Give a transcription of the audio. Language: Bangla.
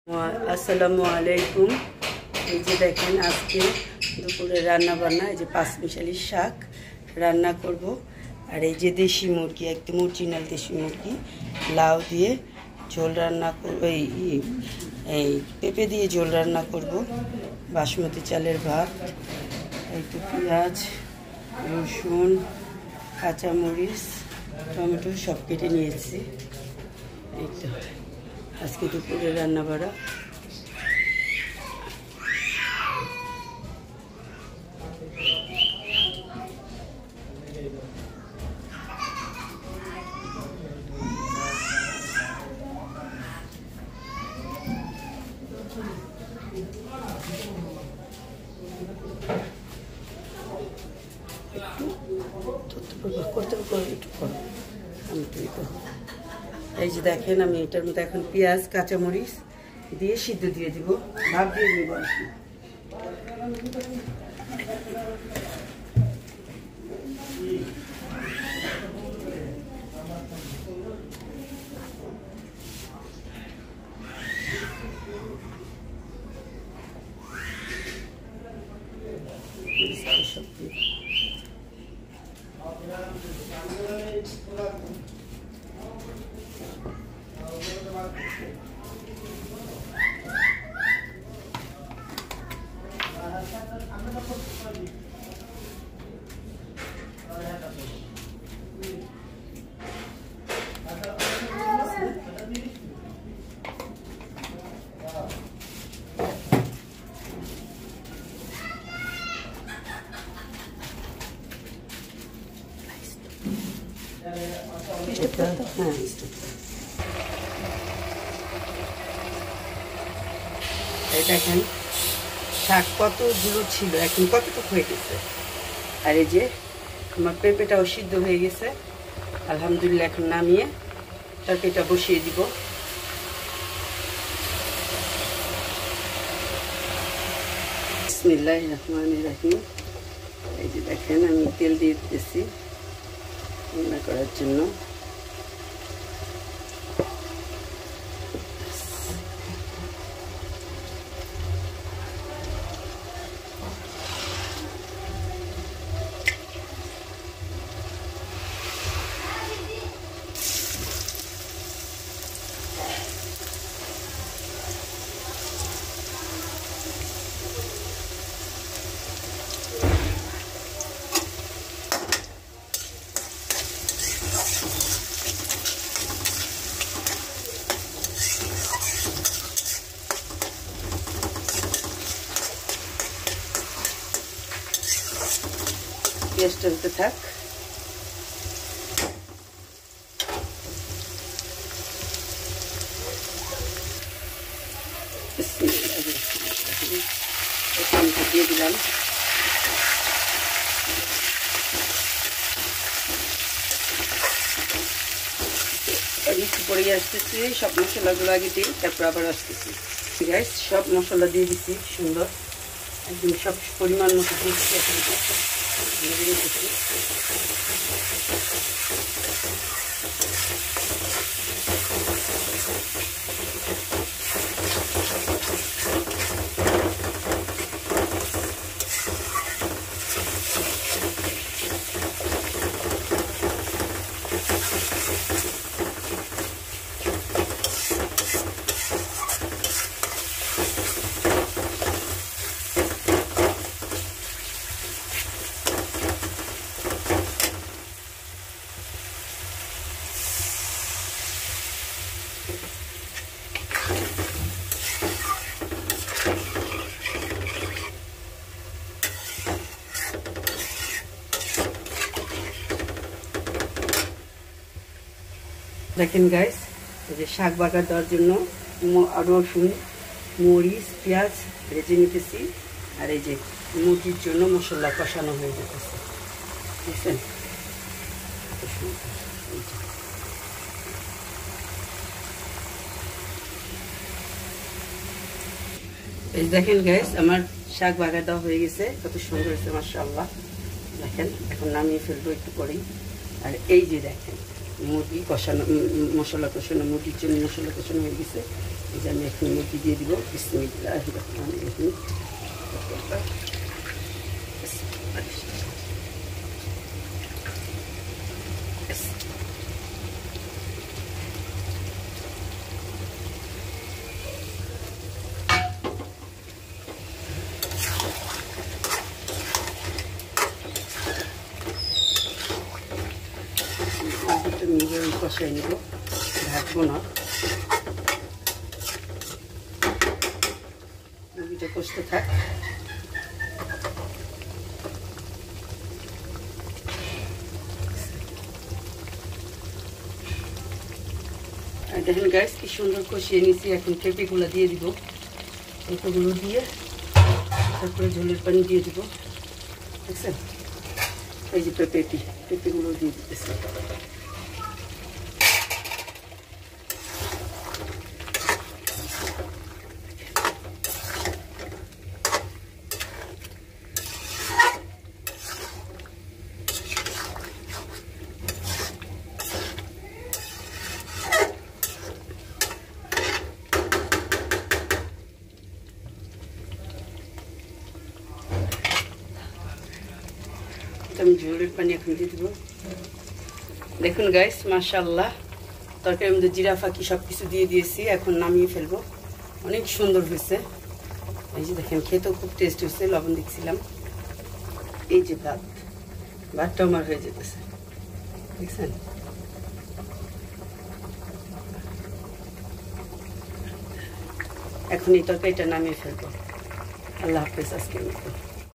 আসসালামু আলাইকুম। এই যে দেখেন আজকে দুপুরে রান্না বান্না, এই যে পাঁচমিশালি শাক রান্না করব। আর এই যে দেশি মুরগি, একদম অরিজিনাল দেশি মুরগি, লাউ দিয়ে ঝোল রান্না করব। এই পেঁপে দিয়ে ঝোল রান্না করব। বাসমতি চালের ভাত, এই তো পেঁয়াজ, রসুন, কাঁচামরিচ, টমেটো সব কেটে নিয়েছি। এই তো আজকে দুপুরে রান্না বাড়া। করতে একটু করো, আমি তুই তো। এই যে দেখেন আমি এটার মধ্যে এখন পেঁয়াজ কাঁচামরিচ দিয়ে সিদ্ধ দিয়ে দিব, ভাপ দিয়ে নিব আর কি। দেখেন শাক কতগুলো ছিল, এখন কতটুকু হয়ে গেছে। আর এই যে আমার পেঁপেটাও সিদ্ধ হয়ে গেছে আলহামদুলিল্লাহ। এখন নামিয়ে তরকারিটা বসিয়ে দিব। বিসমিল্লাহির রহমানির রহিম। এই যে দেখেন আমি তেল দিয়ে দিতেছি রান্না করার জন্য। পেঁয়াজটা হতে থাক। দিয়ে দিলাম একটু পরে আসতেছি, সব মশলাগুলো আগে দিই, তারপর আবার আসতেছি। ঠিক আছে, সব মশলা দিয়ে দিচ্ছি সুন্দর, একদম সব পরিমাণ মতো দিচ্ছি। দেখেন গাইস, এই যে শাক বাগার দেওয়ার জন্য রসুন, মরিচ, পেঁয়াজ ভেজে নিতেছি। আর এই যে মুরগির জন্য মশলা কষানো হয়ে যেতেছে, বুঝছেন। এই দেখেন গাইস, আমার শাক বাগার দেওয়া হয়ে গেছে, কত সুন্দর হয়েছে মাশাআল্লাহ। দেখেন এখন নামিয়ে ফেলবো একটু পরেই। আর এই যে দেখেন মুরগি কষানো, মশলা কষানো, মুরগির জন্য মশলা কষানো হয়ে গেছে। এই যে আমি এখন মুরগি দিয়ে দিব। বিসমিল্লাহির রহমানির রহিম। নিজেই কষাই নেব, ঢাকবো না। মুরগিটা কষতে থাক। আর দেখেন গাইস কি সুন্দর কষিয়ে নিয়েছি। এখন পেঁপেগুলো দিয়ে দিব। পেঁপেগুলো দিয়ে তারপরে ঝোলের পানি দিয়ে দিব। দেখছেন, এই যে পেঁপেগুলো দিয়ে দিতেছে। আমি ঝোলের পানি এখন দিয়ে দেবো। দেখুন গাইস মাশাআল্লাহ তরকারির মধ্যে জিরা ফাঁকি সব কিছু দিয়ে দিয়েছি। এখন নামিয়ে ফেলবো। অনেক সুন্দর হয়েছে। এই যে দেখেন খেতেও খুব টেস্ট হয়েছে। লবণ দেখছিলাম। এই যে ভাতটা আমার হয়ে যেতেছে, দেখছেন। এখন এই তরকারিটা নামিয়ে ফেলবো। আল্লাহ হাফেজ আজকের মতো।